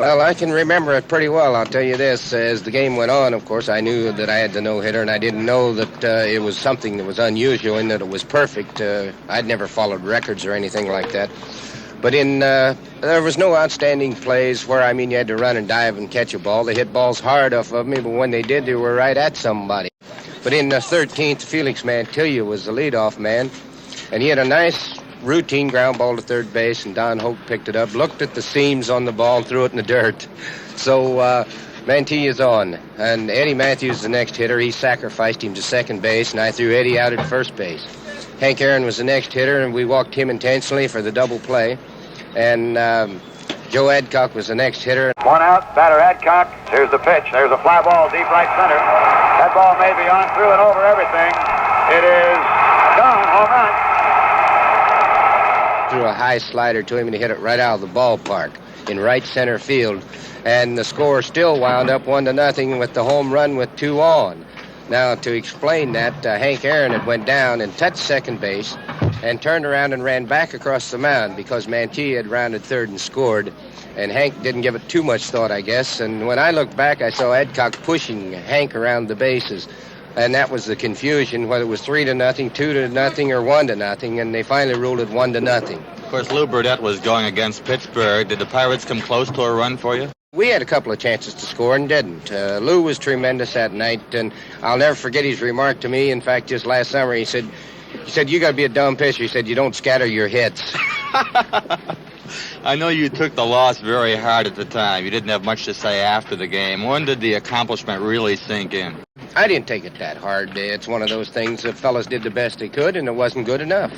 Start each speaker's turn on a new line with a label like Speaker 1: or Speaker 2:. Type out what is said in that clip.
Speaker 1: Well, I can remember it pretty well. I'll tell you this. As the game went on, of course, I knew that I had the no-hitter, and I didn't know that it was something that was unusual and that it was perfect. I'd never followed records or anything like that. But there was no outstanding plays where, you had to run and dive and catch a ball. They hit balls hard off of me, but when they did, they were right at somebody. But in the 13th, Felix Mantilla was the leadoff man, and he had a nice routine ground ball to third base, and Don Hope picked it up, looked at the seams on the ball, and threw it in the dirt. So Mantilla's on, and Eddie Matthews, the next hitter, he sacrificed him to second base, and I threw Eddie out at first base. Hank Aaron was the next hitter, and we walked him intentionally for the double play. And Joe Adcock was the next hitter.
Speaker 2: One out, batter Adcock. Here's the pitch. There's a fly ball deep right center. That ball may be on through and over everything. It is gone. Home run.
Speaker 1: Threw a high slider to him, and he hit it right out of the ballpark in right center field. And the score still wound up 1-0 with the home run with 2 on. Now, to explain that, Hank Aaron had went down and touched second base and turned around and ran back across the mound because Mantilla had rounded third and scored. And Hank didn't give it too much thought, I guess. And when I looked back, I saw Adcock pushing Hank around the bases. And that was the confusion, whether it was 3-0, 2-0, or 1-0. And they finally ruled it 1-0.
Speaker 3: Of course, Lou Burdette was going against Pittsburgh. Did the Pirates come close to a run for you?
Speaker 1: We had a couple of chances to score and didn't. Lou was tremendous that night, and I'll never forget his remark to me. In fact, just last summer, he said, you got to be a dumb pitcher. He said, you don't scatter your hits.
Speaker 3: I know you took the loss very hard at the time. You didn't have much to say after the game. When did the accomplishment really sink in?
Speaker 1: I didn't take it that hard. It's one of those things that fellas did the best they could, and it wasn't good enough.